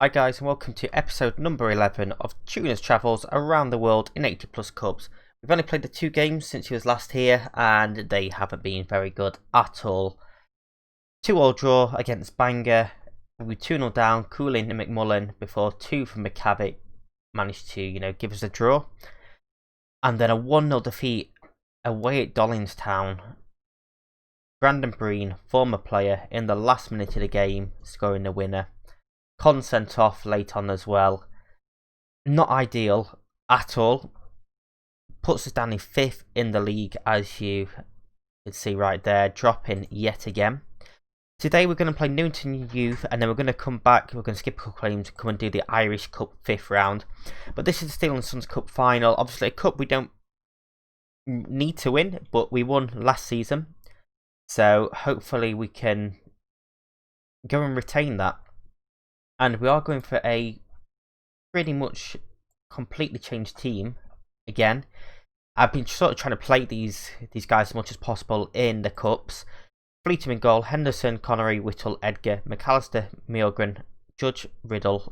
Hi guys, and welcome to episode number 11 of Tuna's travels around the world in 80 plus clubs. We've only played the 2 games since he was last here and they haven't been very good at all. 2-2 draw against Bangor, we 2-0 down, Cooling and McMullen before 2 from McCavick managed to, give us a draw. And then a 1-0 defeat away at Dollingstown. Brandon Breen, former player, in the last minute of the game, scoring the winner. Con sent off late on as well. Not ideal at all. Puts us down in 5th in the league, as you can see right there, dropping yet again. Today we're going to play Newington Youth, and then we're going to come back. We're going to skip a couple games, come and do the Irish Cup 5th round. But this is the Steel and Sons Cup final. Obviously a cup we don't need to win, but we won last season. So hopefully we can go and retain that. And we are going for a pretty much completely changed team again. I've been sort of trying to play these guys as much as possible in the cups. Fleeting in goal, Henderson, Connery, Whittle, Edgar, McAllister, Milgren, Judge, Riddle,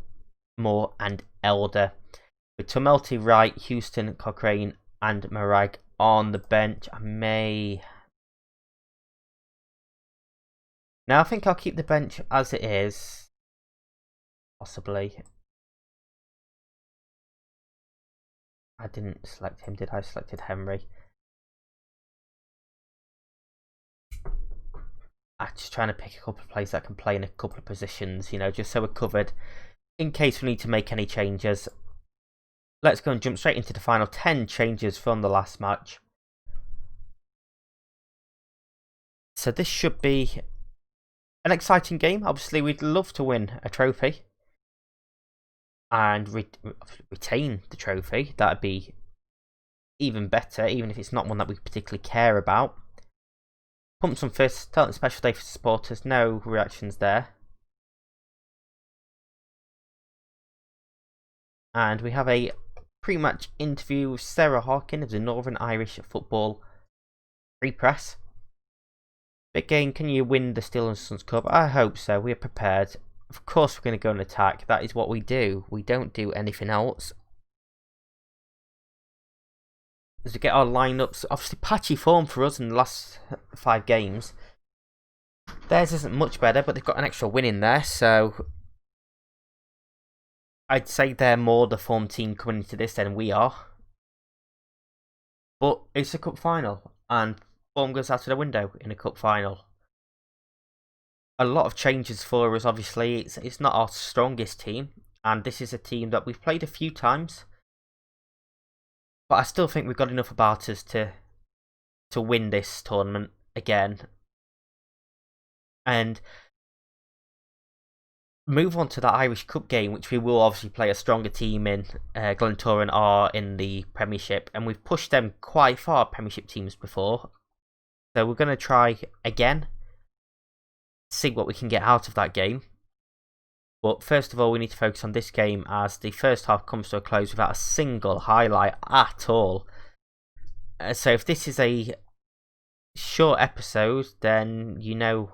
Moore and Elder. With Tumulty, Wright, Houston, Cochrane and Marag on the bench. I think I'll keep the bench as it is. Possibly. I didn't select him, did I? Selected Henry. I'm just trying to pick a couple of players that can play in a couple of positions, just so we're covered in case we need to make any changes. Let's go and jump straight into the final 10 changes from the last match. So this should be an exciting game. Obviously, we'd love to win a trophy and retain the trophy. That'd be even better, even if it's not one that we particularly care about. Pump some first, talent special day for supporters. No reactions there. And we have a pre-match interview with Sarah Harkin of the Northern Irish Football Free Press. Big game, can you win the Steel and Sons Cup? I hope so. We're prepared. Of course we're going to go and attack. That is what we do. We don't do anything else. As we get our lineups, obviously patchy form for us in the last 5 games. Theirs isn't much better, but they've got an extra win in there, so I'd say they're more the form team coming into this than we are. But it's a cup final, and form goes out of the window in a cup final. A lot of changes for us, obviously. It's not our strongest team, and this is a team that we've played a few times. But I still think we've got enough about us to win this tournament again. And move on to the Irish Cup game, which we will obviously play a stronger team in. Glentoran are in the Premiership, and we've pushed them quite far, Premiership teams, before. So we're going to try again. See what we can get out of that game. But first of all, we need to focus on this game as the first half comes to a close without a single highlight at all. So if this is a short episode, then you know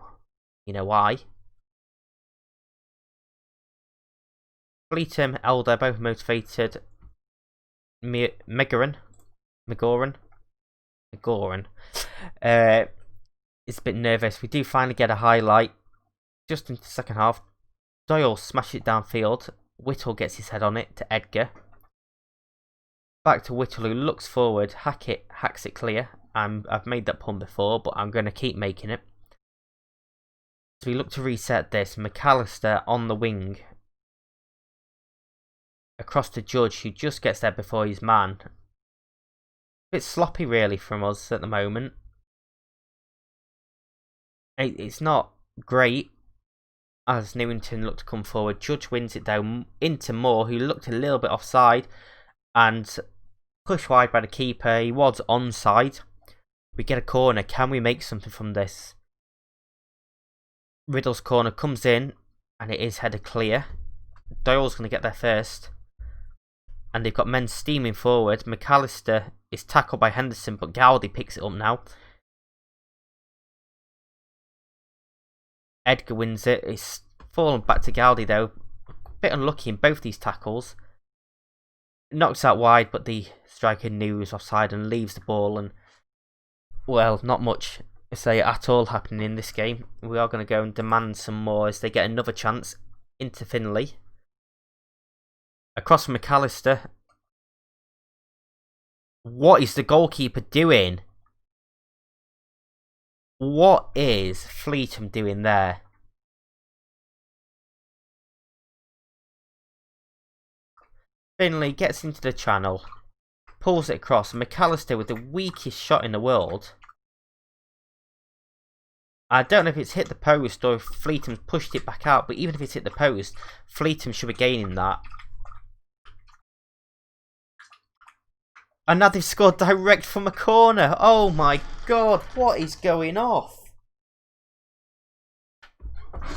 why. Fleetum, Elder, both motivated. Megoran. It's a bit nervous. We do finally get a highlight just into the second half. Doyle smashes it downfield. Whittle gets his head on it to Edgar. Back to Whittle, who looks forward. Hacks it clear. I've made that pun before, but I'm going to keep making it. So we look to reset this. McAllister on the wing. Across to Judge, who just gets there before his man. A bit sloppy, really, from us at the moment. It's not great as Newington look to come forward. Judge wins it down into Moore, who looked a little bit offside and pushed wide by the keeper. He was onside. We get a corner. Can we make something from this? Riddle's corner comes in and it is headed clear. Doyle's going to get there first. And they've got men steaming forward. McAllister is tackled by Henderson, but Gowdy picks it up now. Edgar wins it. It's fallen back to Gowdy though. bit unlucky in both these tackles. Knocks out wide, but the striker knew he was offside and leaves the ball. And, well, not much to say at all happening in this game. We are going to go and demand some more as they get another chance into Finley. Across from McAllister. What is the goalkeeper doing? What is Fleetham doing there? Finley gets into the channel, pulls it across, and McAllister with the weakest shot in the world. I don't know if it's hit the post or if Fleetham's pushed it back out, but even if it's hit the post, Fleetham should be gaining that. And now they've scored direct from a corner. Oh my god, what is going off?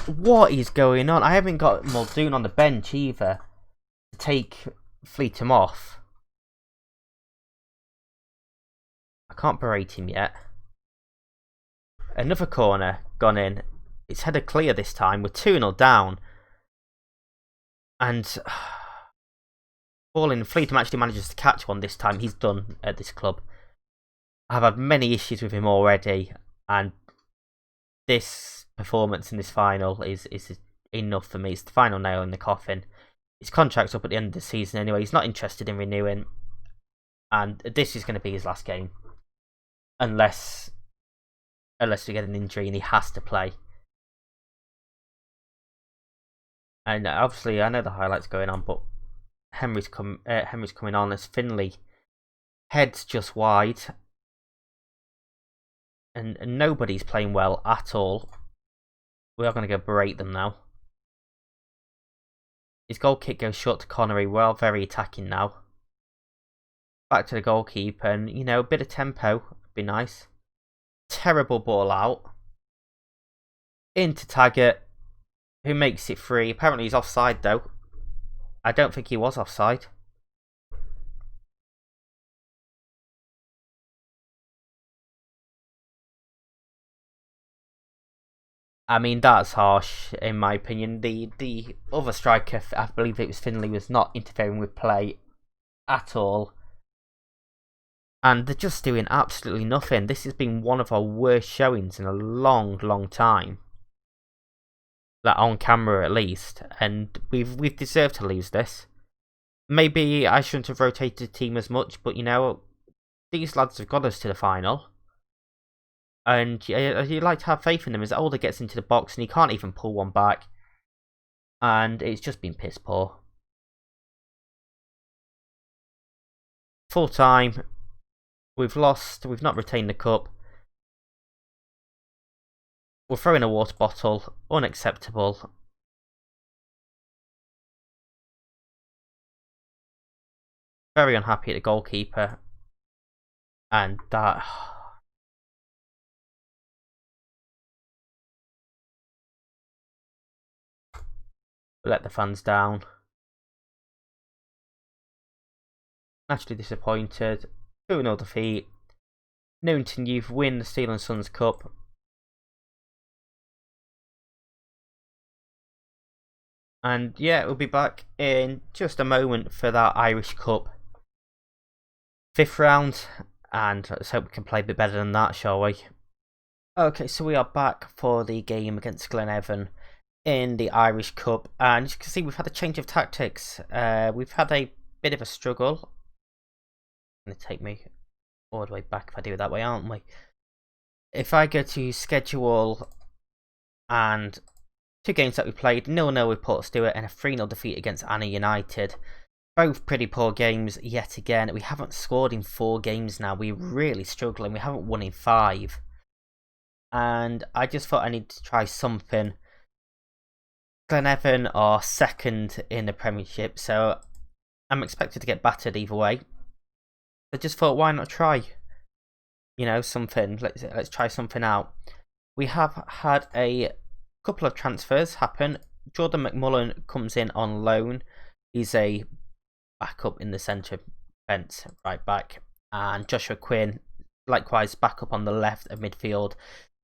What is going on? I haven't got Muldoon on the bench either to take Fleetham off. I can't berate him yet. Another corner gone in. It's headed clear this time. We're 2-0 down. And ball in. Fleetham actually manages to catch one this time. He's done at this club. I've had many issues with him already. And this performance in this final is enough for me. It's the final nail in the coffin. His contract's up at the end of the season anyway. He's not interested in renewing. And this is going to be his last game. Unless we get an injury and he has to play. And obviously, I know the highlights going on, but Henry's coming on as Finley heads just wide. And nobody's playing well at all. We are going to go berate them now. His goal kick goes short to Connery. We're very attacking now. Back to the goalkeeper, and you know, a bit of tempo would be nice. Terrible ball out. Into Taggart, who makes it free. Apparently he's offside though. I don't think he was offside. I mean, that's harsh in my opinion. The other striker, I believe it was Finley, was not interfering with play at all. And they're just doing absolutely nothing. This has been one of our worst showings in a long, long time. Like on camera at least. And we've deserved to lose this. Maybe I shouldn't have rotated the team as much, but you know, these lads have got us to the final. And you like to have faith in them as Older gets into the box and he can't even pull one back. And it's just been piss poor. Full time. We've lost. We've not retained the cup. We're throwing a water bottle. Unacceptable. Very unhappy at the goalkeeper. And that... let the fans down. Naturally disappointed. 2-0 defeat. Newington Youth win the Steel and Sons Cup. And yeah, we'll be back in just a moment for that Irish Cup 5th round. And let's hope we can play a bit better than that, shall we? Okay, so we are back for the game against Glenavon in the Irish Cup, and as you can see, we've had a change of tactics. We've had a bit of a struggle. It's going to take me all the way back if I do it that way, aren't we? If I go to schedule and 2 games that we played, 0-0 with Port Stewart and a 3-0 defeat against Anna United. Both pretty poor games yet again. We haven't scored in 4 games now. We're really struggling. We haven't won in 5. And I just thought I need to try something. Glenavon are 2nd in the Premiership, so I'm expected to get battered either way. I just thought, why not try? You know, something. Let's try something out. We have had a couple of transfers happen. Jordan McMullen comes in on loan. He's a backup in the centre fence, right back. And Joshua Quinn, likewise, back up on the left of midfield.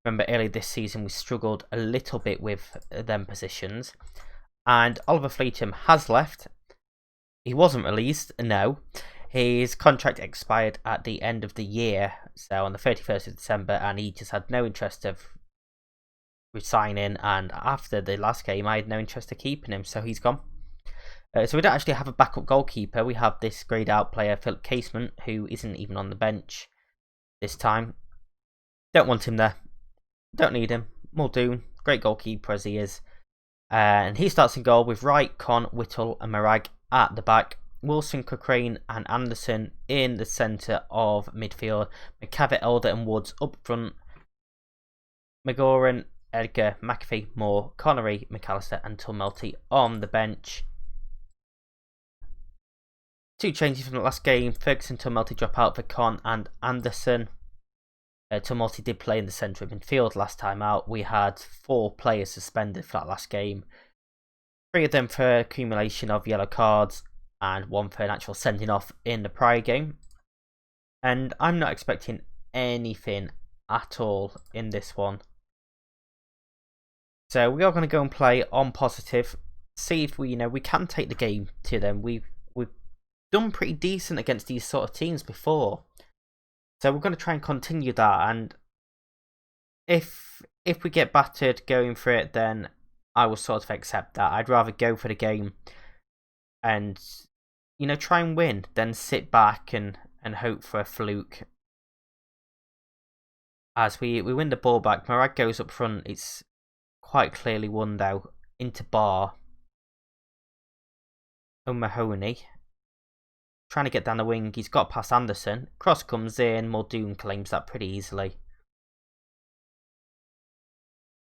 Remember, earlier this season we struggled a little bit with them positions. And Oliver Fleetham has left. He wasn't released, no. His contract expired at the end of the year, so on the 31st of December, and he just had no interest of resigning. And after the last game, I had no interest of keeping him, so he's gone. So we don't actually have a backup goalkeeper. We have this greyed out player, Philip Casement, who isn't even on the bench this time. Don't want him there. Don't need him. Muldoon, great goalkeeper as he is. And he starts in goal with Wright, Con, Whittle and Marag at the back. Wilson, Cochrane and Anderson in the centre of midfield. McCavitt, Elder and Woods up front. McGoran, Edgar, McAfee, Moore, Connery, McAllister and Tumulty on the bench. 2 changes from the last game. Ferguson and Tumulty drop out for Con and Anderson. Tumulty did play in the centre of midfield last time out. We had 4 players suspended for that last game. 3 of them for accumulation of yellow cards and 1 for an actual sending off in the prior game. And I'm not expecting anything at all in this one. So we are going to go and play on positive. See if we can take the game to them. We've done pretty decent against these sort of teams before. So we're going to try and continue that, and if we get battered going for it, then I will sort of accept that. I'd rather go for the game and try and win than sit back and hope for a fluke. As we win the ball back, Marag goes up front. It's quite clearly won though, into Barr. O'Mahony trying to get down the wing, he's got past Anderson. Cross comes in, Muldoon claims that pretty easily.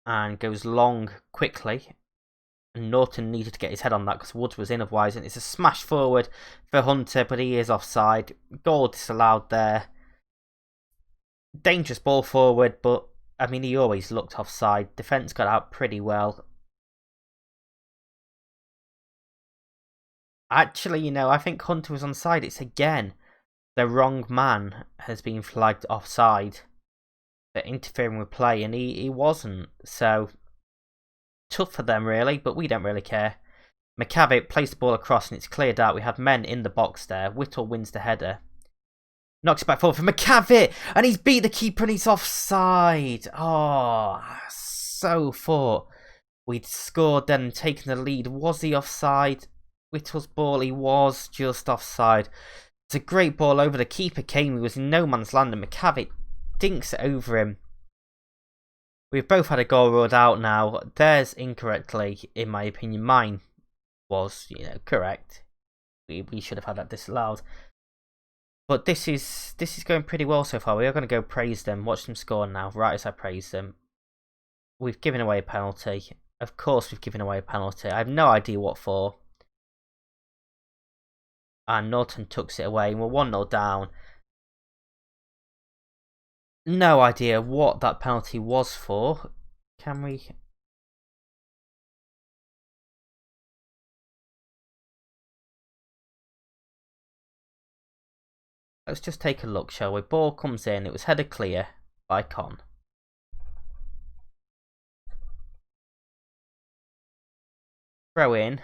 And goes long quickly. And Norton needed to get his head on that because Woods was in otherwise. And it's a smash forward for Hunter, but he is offside. Goal disallowed there. Dangerous ball forward, but I mean, he always looked offside. Defence got out pretty well. Actually, I think Hunter was onside. It's again the wrong man has been flagged offside for interfering with play, and he wasn't. So tough for them, really, but we don't really care. McCavitt plays the ball across, and it's cleared out. We had men in the box there. Whittle wins the header. Knocks it back forward for McCavitt, and he's beat the keeper, and he's offside. Oh, so thought we'd scored then and taken the lead. Was he offside? Whittle's ball, he was just offside. It's a great ball over. The keeper came, he was in no man's land, and McCavitt dinks it over him. We've both had a goal ruled out now. Theirs incorrectly, in my opinion. Mine was, correct. We should have had that disallowed. But this is going pretty well so far. We are going to go praise them, watch them score now, right as I praise them. We've given away a penalty. Of course we've given away a penalty. I have no idea what for. And Norton tucks it away, and we're 1-0 down. No idea what that penalty was for. Can we... Let's just take a look, shall we? Ball comes in. It was headed clear by Con. Throw in.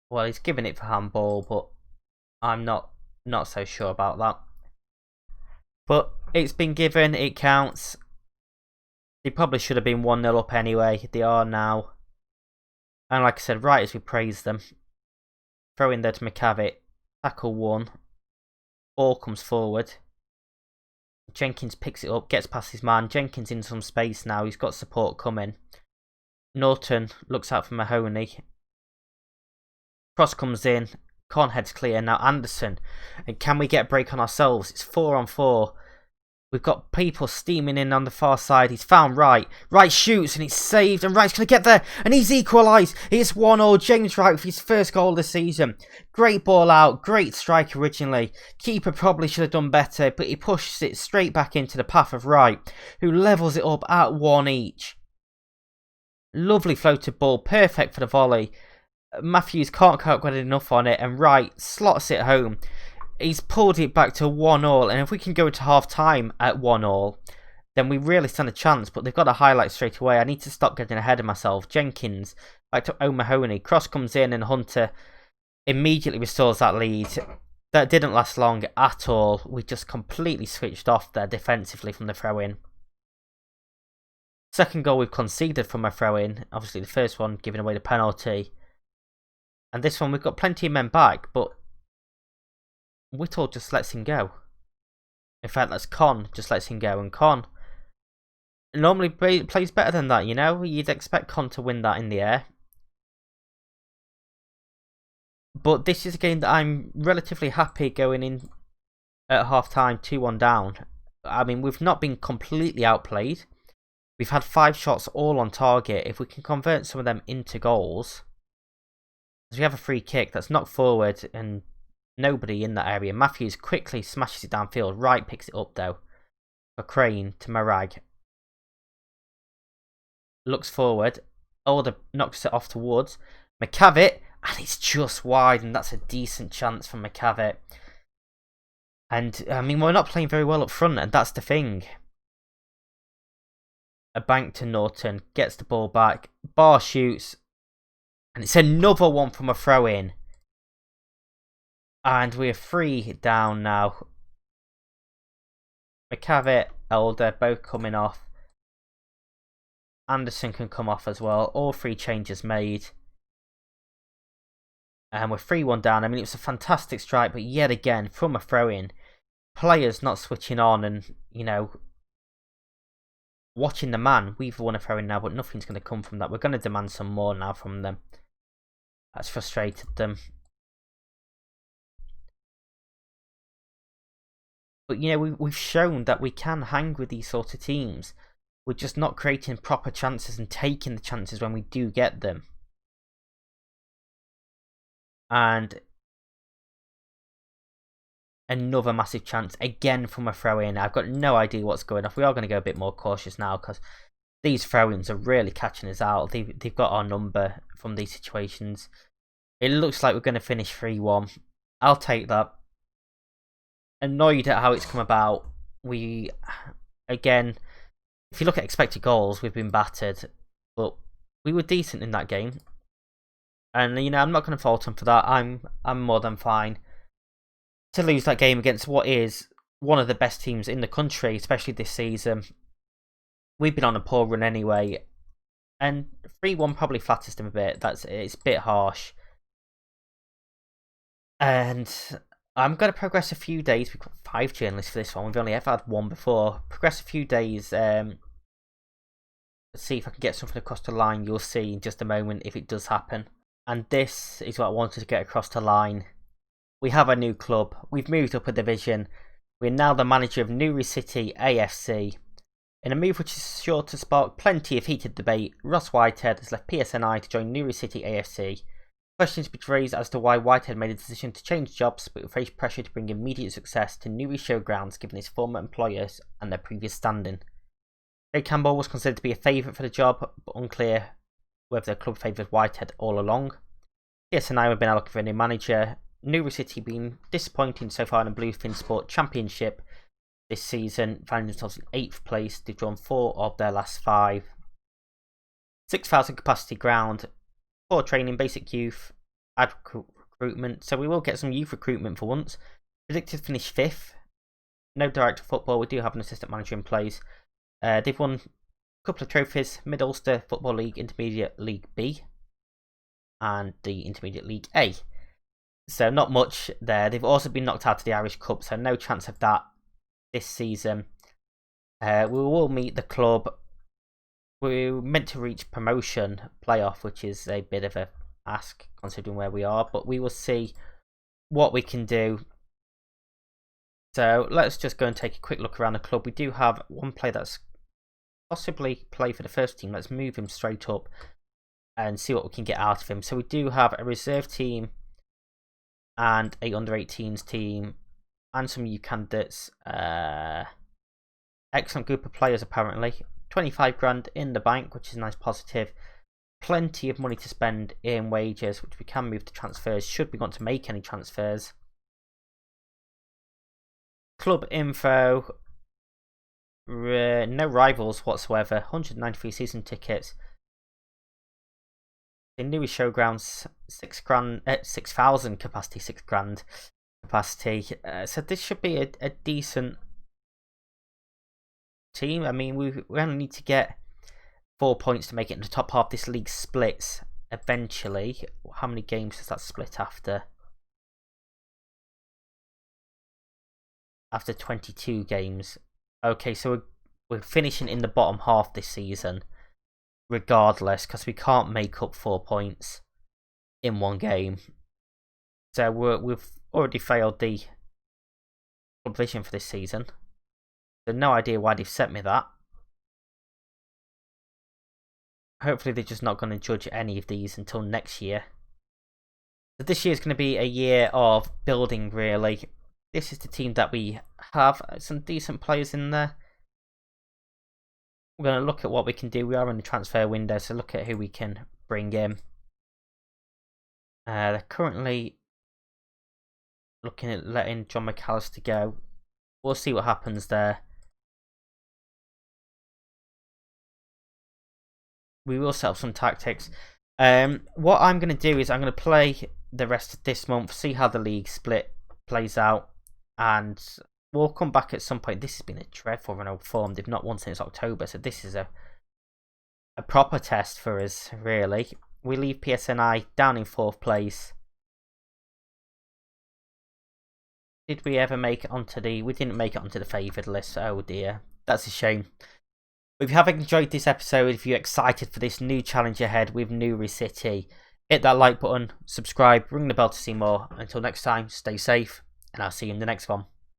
Well, he's given it for handball, but I'm not so sure about that. But it's been given, it counts. They probably should have been 1-0 up anyway. They are now. And like I said, right as we praise them. Throw in there to McCavitt. Tackle 1. Ball comes forward. Jenkins picks it up, gets past his man. Jenkins in some space now. He's got support coming. Norton looks out for Mahoney. Cross comes in. Con heads clear. Now Anderson. And can we get a break on ourselves? It's 4-on-4. We've got people steaming in on the far side. He's found Wright. Wright shoots and it's saved. And Wright's going to get there. And he's equalised. It's 1-0. James Wright with his first goal of the season. Great ball out. Great strike originally. Keeper probably should have done better. But he pushes it straight back into the path of Wright, who levels it up at 1 each. Lovely floated ball. Perfect for the volley. Matthews can't get enough on it. And Wright slots it home. He's pulled it back to 1-1, and if we can go to half time at 1-1, then we really stand a chance, but they've got a highlight straight away. I need to stop getting ahead of myself. Jenkins, back to O'Mahony. Cross comes in and Hunter immediately restores that lead. That didn't last long at all. We just completely switched off there defensively from the throw-in. Second goal we've conceded from a throw-in. Obviously the first one giving away the penalty. And this one we've got plenty of men back, but Whittle just lets him go. In fact, that's Con just lets him go. And Con normally plays better than that, you know? You'd expect Con to win that in the air. But this is a game that I'm relatively happy going in at half-time, 2-1 down. I mean, we've not been completely outplayed. We've had 5 shots all on target. If we can convert some of them into goals, as we have a free kick that's knocked forward and nobody in that area. Matthews quickly smashes it downfield. Wright picks it up though. For Crane to Marag. Looks forward. Alder knocks it off to Woods. McCavitt. And it's just wide, and that's a decent chance from McCavitt. And, I mean, we're not playing very well up front, and that's the thing. A bank to Norton, gets the ball back. Barr shoots. And it's another one from a throw-in. And we're 3 down now. McCavitt, Elder, both coming off. Anderson can come off as well. All 3 changes made. And we're 3-1 down. I mean, it was a fantastic strike, but yet again, from a throw-in, players not switching on and, you know, watching the man. We've won a throw-in now, but nothing's going to come from that. We're going to demand some more now from them. That's frustrated them. But, you know, we've shown that we can hang with these sort of teams. We're just not creating proper chances and taking the chances when we do get them. And another massive chance again from a throw-in. I've got no idea what's going off. We are going to go a bit more cautious now because these throw-ins are really catching us out. They've got our number from these situations. It looks like we're going to finish 3-1. I'll take that. Annoyed at how it's come about. We, again, if you look at expected goals, we've been battered. But we were decent in that game. And, you know, I'm not going to fault him for that. I'm more than fine to lose that game against what is one of the best teams in the country, especially this season. We've been on a poor run anyway. And 3-1 probably flatters them a bit. It's a bit harsh. And I'm going to progress a few days. We've got 5 journalists for this one. We've only ever had 1 before. Progress a few days. Let's see if I can get something across the line. You'll see in just a moment if it does happen. And this is what I wanted to get across the line. We have a new club. We've moved up a division. We're now the manager of Newry City AFC. In a move which is sure to spark plenty of heated debate, Ross Whitehead has left PSNI to join Newry City AFC. Questions be raised as to why Whitehead made a decision to change jobs, but will face pressure to bring immediate success to Newry Showgrounds given his former employers and their previous standing. Craig Campbell was considered to be a favourite for the job, but unclear whether the club favoured Whitehead all along. PSNI have been out looking for a new manager. Newry City been disappointing so far in the Bluefin Sport Championship this season, finding themselves in 8th place. They've drawn 4 of their last 5. 6,000 capacity ground, poor training, basic youth, recruitment. So we will get some youth recruitment for once. Predicted to finish 5th. No director of football. We do have an assistant manager in place. They've won couple of trophies: Mid-Ulster Football League, Intermediate League B, and the Intermediate League A. So not much there. They've also been knocked out of the Irish Cup, so no chance of that this season. We will meet the club. We're meant to reach promotion playoff, which is a bit of a ask considering where we are, but we will see what we can do. So let's just go and take a quick look around the club. We do have one player that's possibly play for the first team. Let's move him straight up and see what we can get out of him. So we do have a reserve team and a under-18s team and some new candidates. Excellent group of players apparently. 25 grand in the bank, which is a nice positive. Plenty of money to spend in wages, which we can move to transfers should we want to make any transfers. Club info. No rivals whatsoever. 193 season tickets. The newest showgrounds, 6,000 capacity, 6 grand capacity. So this should be a decent team. I mean, we only need to get 4 points to make it in the top half. This league splits eventually. How many games does that split after? After 22 games. Okay, so we're finishing in the bottom half this season, regardless, because we can't make up 4 points in one game. So we've already failed the club vision for this season. So no idea why they've set me that. Hopefully they're just not going to judge any of these until next year. So this year is going to be a year of building, really. This is the team that we have. Some decent players in there. We're going to look at what we can do. We are in the transfer window, so look at who we can bring in. They're currently looking at letting John McAllister go. We'll see what happens there. We will set up some tactics. What I'm going to do is I'm going to play the rest of this month, see how the league split plays out, and we'll come back at some point. This has been a dreadful run of form. They've not won since October, so this is a proper test for us, really. We leave PSNI down in 4th place. Did we ever make it onto the... We didn't make it onto the favoured list. Oh dear. That's a shame. If you have enjoyed this episode, if you're excited for this new challenge ahead with Newry City, hit that like button, subscribe, ring the bell to see more. Until next time, stay safe, and I'll see you in the next one.